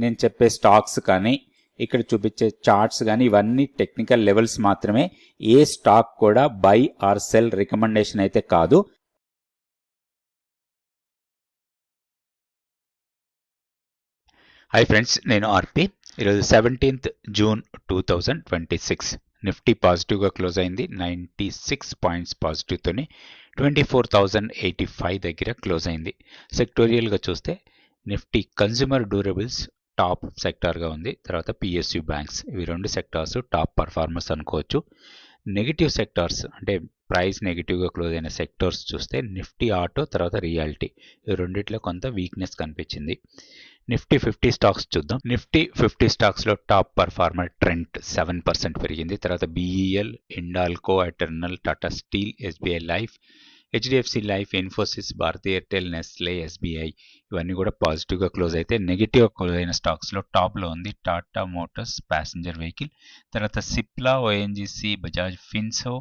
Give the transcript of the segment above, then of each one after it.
నేను చెప్పే స్టాక్స్ కానీ ఇక్కడ చూపించే చార్ట్స్ కానీ ఇవన్నీ టెక్నికల్ లెవెల్స్ మాత్రమే. ఏ స్టాక్ కూడా బై ఆర్ సెల్ రికమెండేషన్ అయితే కాదు. హాయ్ ఫ్రెండ్స్, నేను ఆర్పి. ఈరోజు 17th జూన్ 2026 నిఫ్టీ పాజిటివ్గా క్లోజ్ అయింది. 96 పాయింట్స్ పాజిటివ్తోని 24,085 దగ్గర క్లోజ్ అయింది. సెక్టోరియల్గా చూస్తే నిఫ్టీ కన్జ్యూమర్ డ్యూరబుల్స్ టాప్ సెక్టార్గా ఉంది. తర్వాత పిఎస్యు బ్యాంక్స్, ఇవి రెండు సెక్టార్స్ టాప్ పర్ఫార్మర్స్ అనుకోవచ్చు. నెగిటివ్ సెక్టార్స్ అంటే ప్రైస్ నెగిటివ్గా క్లోజ్ అయిన సెక్టార్స్ చూస్తే నిఫ్టీ ఆటో, తర్వాత రియాలిటీ, ఈ రెండిట్లో కొంత వీక్నెస్ కనిపించింది. నిఫ్టీ 50 స్టాక్స్ చూద్దాం. నిఫ్టీ 50 స్టాక్స్లో టాప్ పర్ఫార్మర్ ట్రెంట్ 7% పెరిగింది. తర్వాత BEL, Hindalco, Eternal, Tata Steel, SBI Life, HDFC Life, Infosys, Bharti Airtel, Nestle, SBI ఇవన్నీ కూడా పాజిటివ్గా క్లోజ్ అయితే నెగిటివ్గా క్లోజ్ అయిన స్టాక్స్లో టాప్లో ఉంది టాటా మోటార్స్ ప్యాసింజర్ వెహికల్, తర్వాత Cipla, ONGC, Bajaj Finserv,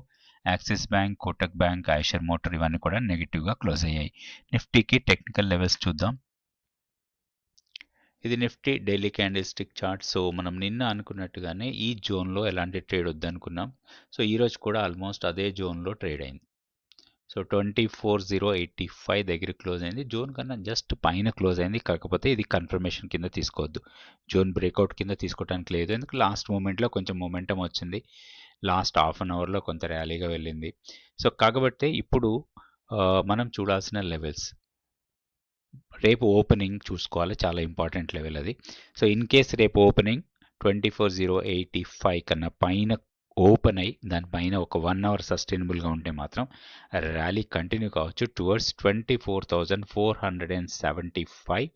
Axis Bank, Kotak Bank, Eicher Motor ఇవన్నీ కూడా నెగిటివ్గా క్లోజ్ అయ్యాయి. నిఫ్టీకి టెక్నికల్ లెవెల్స్ చూద్దాం. ఇది Nifty daily candle stick chart. So మనం నిన్న అనుకున్నట్టుగానే ఈ జోన్లో ఎలాంటి ట్రేడ్ వద్దనుకున్నాం. సో ఈరోజు కూడా ఆల్మోస్ట్ అదే జోన్లో ట్రేడ్ అయింది. సో 24,085 దగ్గర క్లోజ్ అయింది. జోన్ కన్నా జస్ట్ పైన క్లోజ్ అయింది. కాకపోతే ఇది కన్ఫర్మేషన్ కింద తీసుకోవద్దు, జోన్ బ్రేక్అవుట్ కింద తీసుకోవడానికి లేదు. ఎందుకు లాస్ట్ మూమెంట్లో కొంచెం మొమెంటం వచ్చింది, లాస్ట్ హాఫ్ అన్ అవర్లో కొంత ర్యాలీగా వెళ్ళింది. సో కాబట్టి ఇప్పుడు మనం చూడాల్సిన లెవెల్స్, రేపు ఓపెనింగ్ చూసుకోవాలి, చాలా ఇంపార్టెంట్ లెవెల్ అది. సో ఇన్ కేస్ రేపు ఓపెనింగ్ 24,085 కన్నా పైన ఓపెన్ అయ్యి దానిపైన ఒక 1 అవర్ సస్టైనబుల్గా ఉంటే మాత్రం ర్యాలీ కంటిన్యూ కావచ్చు టువర్డ్స్ 24,475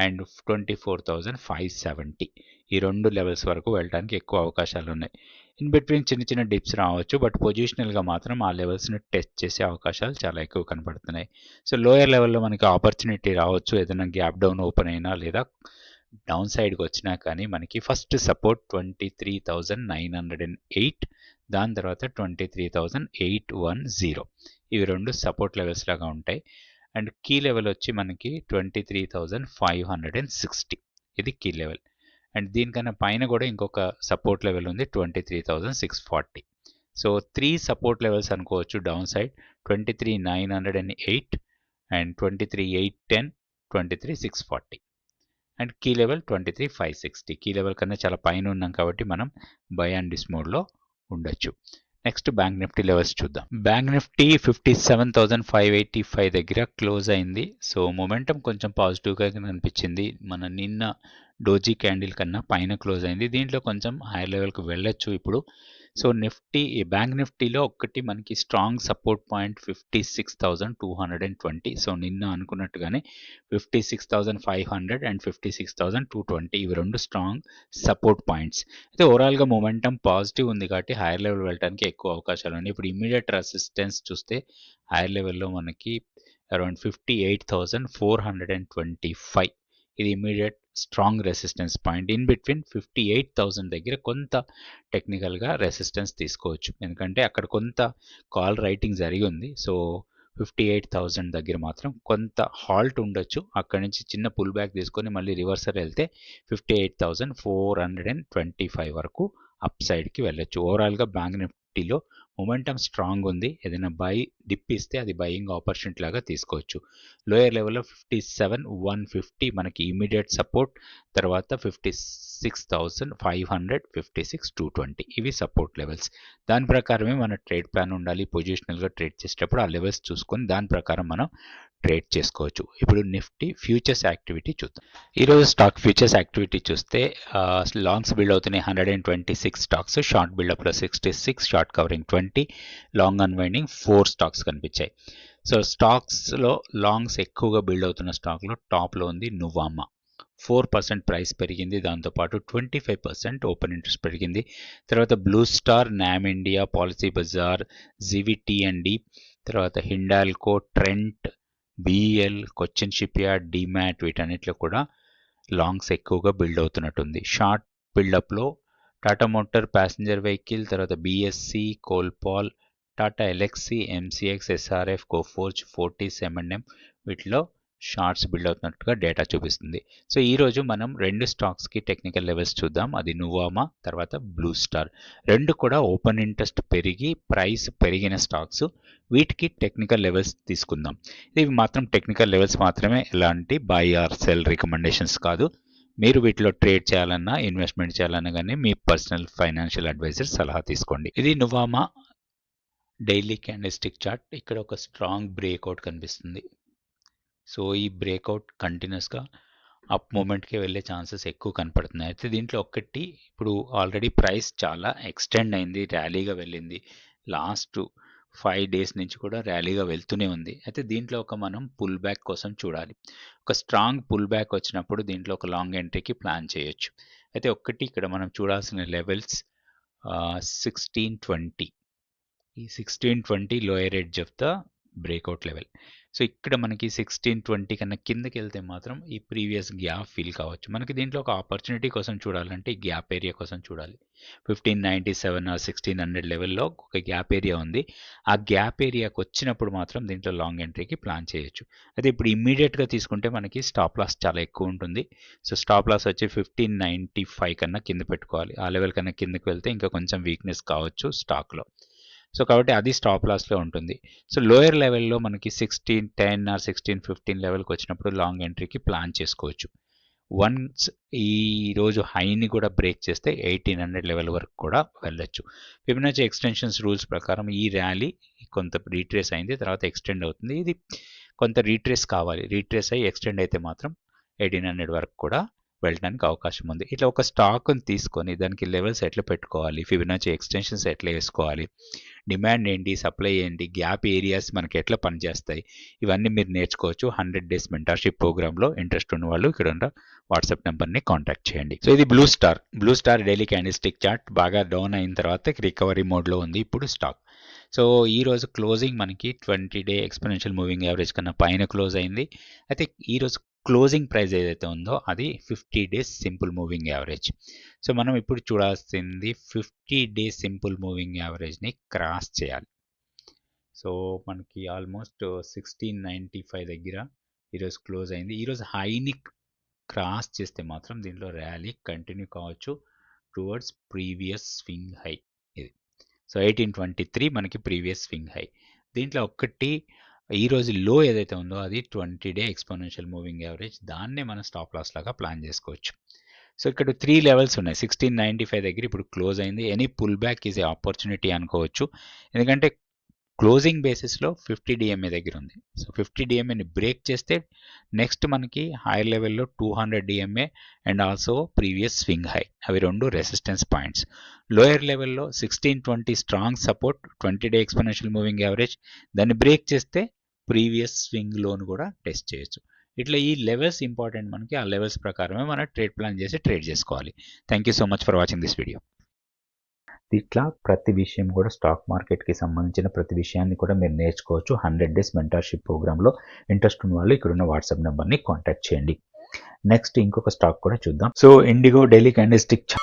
అండ్ 24,570 ఈ రెండు లెవెల్స్ వరకు వెళ్ళడానికి ఎక్కువ అవకాశాలు ఉన్నాయి. ఇన్ బిట్వీన్ చిన్న చిన్న డిప్స్ రావచ్చు, బట్ పొజిషనల్గా మాత్రం ఆ లెవెల్స్ని టెస్ట్ చేసే అవకాశాలు చాలా ఎక్కువ కనపడుతున్నాయి. సో లోయర్ లెవెల్లో మనకి ఆపర్చునిటీ రావచ్చు, ఏదైనా గ్యాప్ డౌన్ ఓపెన్ అయినా లేదా డౌన్ సైడ్కి వచ్చినా కానీ మనకి ఫస్ట్ సపోర్ట్ 23,908, దాని తర్వాత 23,810 ఇవి రెండు సపోర్ట్ లెవెల్స్ లాగా ఉంటాయి. అండ్ కీ లెవెల్ వచ్చి మనకి 23,560 ఇది కీ లెవెల్. అండ్ దీనికన్నా పైన కూడా ఇంకొక సపోర్ట్ లెవెల్ ఉంది 23,640. సో 3 సపోర్ట్ లెవెల్స్ అనుకోవచ్చు down side, 23,908 and 23,810, 23,640 and key level 23,560. Key level కన్నా చాలా పైన ఉన్నాం కాబట్టి మనం బై అండ్ డిస్ మోడ్లో ఉండొచ్చు. నెక్స్ట్ బ్యాంక్ నిఫ్టీ లెవెల్స్ చూద్దాం. బ్యాంక్ నిఫ్టీ 57,585 దగ్గర క్లోజ్ అయింది. సో మొమెంటం కొంచెం పాజిటివ్గా అనిపించింది. మన నిన్న డోజీ క్యాండిల్ కన్నా పైన క్లోజ్ అయింది. దీంట్లో కొంచెం హైయర్ లెవెల్కి వెళ్ళొచ్చు ఇప్పుడు. సో నిఫ్టీ, బ్యాంక్ నిఫ్టీలో ఒకటి మనకి స్ట్రాంగ్ సపోర్ట్ పాయింట్ 56,220. సో నిన్న అనుకున్నట్టుగానే 56,500 అండ్ 56,220 ఇవి రెండు స్ట్రాంగ్ సపోర్ట్ పాయింట్స్. అయితే ఓవరాల్గా మొమెంటం పాజిటివ్ ఉంది కాబట్టి హైయర్ లెవెల్ వెళ్ళడానికి ఎక్కువ అవకాశాలు ఉన్నాయి. ఇప్పుడు ఇమీడియట్ రెసిస్టెన్స్ చూస్తే హైయర్ లెవెల్లో మనకి అరౌండ్ 58,425 ఇది immediate strong resistance point. In between 58,000 దగ్గర కొంత టెక్నికల్గా రెసిస్టెన్స్ తీసుకోవచ్చు, ఎందుకంటే అక్కడ కొంత కాల్ రైటింగ్ జరిగి ఉంది. సో 58,000 దగ్గర మాత్రం కొంత హాల్ట్ ఉండొచ్చు. అక్కడ నుంచి చిన్న పుల్ బ్యాక్ తీసుకొని మళ్ళీ రివర్సర్ వెళ్తే 58,425 వరకు అప్ సైడ్కి వెళ్ళొచ్చు. ఓవరాల్గా బ్యాంక్ నిఫ్టీలో మొమెంటం స్ట్రాంగ్ ఉంది. ఏదైనా బై డిప్ ఇస్తే అది బయింగ్ ఆపర్చునిటీ లాగా తీసుకోవచ్చు. లోయర్ లెవెల్లో 57,150 మనకి ఇమీడియట్ సపోర్ట్, తర్వాత 56,500, 56,220 ఇవి సపోర్ట్ లెవెల్స్. దాని ప్రకారమే మన ట్రేడ్ ప్లాన్ ఉండాలి. పొజిషనల్గా ట్రేడ్ చేసేటప్పుడు ఆ లెవెల్స్ చూసుకొని దాని ప్రకారం మనం ట్రేడ్ చేసుకోవచ్చు. ఇప్పుడు నిఫ్టీ ఫ్యూచర్స్ యాక్టివిటీ చూద్దాం. ఈరోజు స్టాక్ ఫ్యూచర్స్ యాక్టివిటీ చూస్తే లాంగ్స్ బిల్డ్ అవుతున్నాయి 126 స్టాక్స్, షార్ట్ బిల్డప్లో 66, short covering 20, long unwinding 4 stocks కనిపించాయి. సో స్టాక్స్లో లాంగ్స్ ఎక్కువగా బిల్డ్ అవుతున్న స్టాక్లో టాప్లో ఉంది నువామా, 4% ప్రైస్ పెరిగింది. దాంతోపాటు 25% ఓపెన్ ఇంట్రెస్ట్ పెరిగింది. తర్వాత Blue Star, NAM India, Policybazaar, GVT&D, తర్వాత Hindalco, Trent, BEL, Cochin shipyard, DMart వీటన్నిటిలో కూడా లాంగ్స్ ఎక్కువగా బిల్డ్ అవుతున్నట్టుంది. షార్ట్ బిల్డప్లో టాటా మోటార్ ప్యాసింజర్ వెహికల్, తర్వాత BSE, Colpal, Tata Elxsi, MCX, SRF, Coforge, Fortis, M&M వీటిలో షార్ట్స్ బిల్డ్ అవుతున్నట్టుగా డేటా చూపిస్తుంది. సో ఈరోజు మనం 2 స్టాక్స్కి టెక్నికల్ లెవెల్స్ చూద్దాం. అది నువామా తర్వాత బ్లూ స్టార్. 2 కూడా ఓపెన్ ఇంట్రెస్ట్ పెరిగి ప్రైస్ పెరిగిన స్టాక్స్. వీటికి టెక్నికల్ లెవెల్స్ తీసుకుందాం. ఇవి మాత్రం టెక్నికల్ లెవెల్స్ మాత్రమే, ఎలాంటి బై ఆర్ సెల్ రికమెండేషన్స్ కాదు. మీరు వీటిలో ట్రేడ్ చేయాలన్నా ఇన్వెస్ట్మెంట్ చేయాలన్నా కానీ మీ పర్సనల్ ఫైనాన్షియల్ అడ్వైజర్ సలహా తీసుకోండి. ఇది నువామా డైలీ క్యాండిల్స్టిక్ చార్ట్. ఇక్కడ ఒక స్ట్రాంగ్ బ్రేక్అవుట్ కనిపిస్తుంది. సో ఈ బ్రేక్అవుట్ కంటిన్యూస్గా అప్ మూమెంట్కి వెళ్ళే ఛాన్సెస్ ఎక్కువ కనపడుతున్నాయి. అయితే దీంట్లో ఒక్కటి, ఇప్పుడు ఆల్రెడీ ప్రైస్ చాలా ఎక్స్టెండ్ అయింది, ర్యాలీగా వెళ్ళింది. లాస్ట్ 5 days నుంచి కూడా ర్యాలీగా వెళ్తూనే ఉంది. అయితే దీంట్లో మనం పుల్ బ్యాక్ కోసం చూడాలి. ఒక స్ట్రాంగ్ పుల్ బ్యాక్ వచ్చినప్పుడు దీంట్లో ఒక లాంగ్ ఎంట్రీకి ప్లాన్ చేయొచ్చు. అయితే ఒక్కటి ఇక్కడ మనం చూడాల్సిన లెవెల్స్ 1620. ఈ 1620 lower edge of the breakout level. So ఇక్కడ మనకి 1620 కన్నా కిందకి వెళ్తే మాత్రం ఈ ప్రీవియస్ గ్యాప్ ఫిల్ కావచ్చు. మనకి దీంట్లో ఒక ఆపర్చునిటీ కోసం చూడాలంటే ఈ గ్యాప్ ఏరియా కోసం చూడాలి. 1597 ఆర్ 1600 లెవెల్లో ఒక గ్యాప్ ఏరియా ఉంది. ఆ గ్యాప్ ఏరియాకి వచ్చినప్పుడు మాత్రం దీంట్లో లాంగ్ ఎంట్రీకి ప్లాన్ చేయొచ్చు. అయితే ఇప్పుడు ఇమ్మీడియట్గా తీసుకుంటే మనకి స్టాప్ లాస్ చాలా ఎక్కువ ఉంటుంది. సో స్టాప్ లాస్ వచ్చి 1595 కన్నా కింద పెట్టుకోవాలి. ఆ లెవెల్ కన్నా కిందకి వెళ్తే ఇంకా కొంచెం వీక్నెస్ కావచ్చు స్టాక్లో. సో కాబట్టి అది స్టాప్ లాస్లో ఉంటుంది. సో లోయర్ లెవెల్లో మనకి 1610 ఆర్ 1615 లెవెల్కి వచ్చినప్పుడు లాంగ్ ఎంట్రీకి ప్లాన్ చేసుకోవచ్చు. వన్స్ ఈరోజు హైని కూడా బ్రేక్ చేస్తే 1800 లెవెల్ వరకు కూడా వెళ్ళొచ్చు. ఫిబొనాచి ఎక్స్టెన్షన్స్ రూల్స్ ప్రకారం ఈ ర్యాలీ కొంత రీట్రేస్ అయింది, తర్వాత ఎక్స్టెండ్ అవుతుంది. ఇది కొంత రీట్రేస్ కావాలి. రీట్రేస్ అయ్యి ఎక్స్టెండ్ అయితే మాత్రం 1800 వరకు కూడా వెళ్ళడానికి అవకాశం ఉంది. ఇట్లా ఒక స్టాక్ని తీసుకొని దానికి లెవెల్స్ ఎట్లా పెట్టుకోవాలి, ఫిబొనాచి ఎక్స్టెన్షన్స్ ఎట్లా వేసుకోవాలి, డిమాండ్ ఏంటి, సప్లై ఏంటి, గ్యాప్ ఏరియాస్ మనకి ఎట్లా పనిచేస్తాయి, ఇవన్నీ మీరు నేర్చుకోవచ్చు 100 days మెంటర్షిప్ ప్రోగ్రామ్లో. ఇంట్రెస్ట్ ఉన్న వాళ్ళు ఇక్కడ ఉన్న వాట్సాప్ నెంబర్ని కాంటాక్ట్ చేయండి. సో ఇది blue star daily candlestick chart. బాగా డౌన్ అయిన తర్వాత రికవరీ మోడ్లో ఉంది ఇప్పుడు స్టాక్. సో ఈరోజు క్లోజింగ్ మనకి 20-day ఎక్స్పోనెన్షియల్ మూవింగ్ యావరేజ్ కన్నా పైన క్లోజ్ అయింది. అయితే ఈరోజు క్లోజింగ్ ప్రైస్ ఏదైతే ఉందో అది 50 days simple moving average. So మనం ఇప్పుడు చూడాల్సింది 50 days సింపుల్ మూవింగ్ యావరేజ్ని క్రాస్ చేయాలి. సో మనకి ఆల్మోస్ట్ 1695 దగ్గర ఈరోజు క్లోజ్ అయింది. ఈరోజు హైని క్రాస్ చేస్తే మాత్రం దీంట్లో ర్యాలీ కంటిన్యూ కావచ్చు టువర్డ్స్ ప్రీవియస్ స్వింగ్ హై. ఇది సో 1823 మనకి ప్రీవియస్ స్వింగ్ హై. దీంట్లో ఒక్కటి ఈరోజు లో ఏదైతే ఉందో అది 20-day ఎక్స్పోనెన్షియల్ మూవింగ్ యావరేజ్. దాన్నే మనం స్టాప్ లాస్ లాగా ప్లాన్ చేసుకోవచ్చు. సో ఇక్కడ 3 లెవెల్స్ ఉన్నాయి. 1695 దగ్గర ఇప్పుడు క్లోజ్ అయింది. Any pull back is a opportunity అనుకోవచ్చు. ఎందుకంటే క్లోజింగ్ బేసిస్లో 50 DMA దగ్గర ఉంది. సో 50 DMAని బ్రేక్ చేస్తే నెక్స్ట్ మనకి హైయర్ లెవెల్లో 200 DMA and also previous swing high, అవి 2 రెసిస్టెన్స్ పాయింట్స్. లోయర్ లెవెల్లో 1620 strong support, 20-day exponential moving average. దాన్ని బ్రేక్ చేస్తే ప్రీవియస్ స్వింగ్ లోను కూడా టెస్ట్ చేయొచ్చు. ఇట్లా ఈ లెవెల్స్ ఇంపార్టెంట్ మనకి. ఆ లెవెల్స్ ప్రకారమే మనం ట్రేడ్ ప్లాన్ చేసి ట్రేడ్ చేసుకోవాలి. Thank you so much for watching this video. ఇట్లా ప్రతి విషయం కూడా స్టాక్ మార్కెట్కి సంబంధించిన ప్రతి విషయాన్ని కూడా మీరు నేర్చుకోవచ్చు 100 days మెంటర్షిప్ ప్రోగ్రాంలో. ఇంట్రెస్ట్ ఉన్న వాళ్ళు ఇక్కడున్న వాట్సాప్ నెంబర్ని కాంటాక్ట్ చేయండి. నెక్స్ట్ ఇంకొక స్టాక్ కూడా చూద్దాం. So IndiGo daily candlestick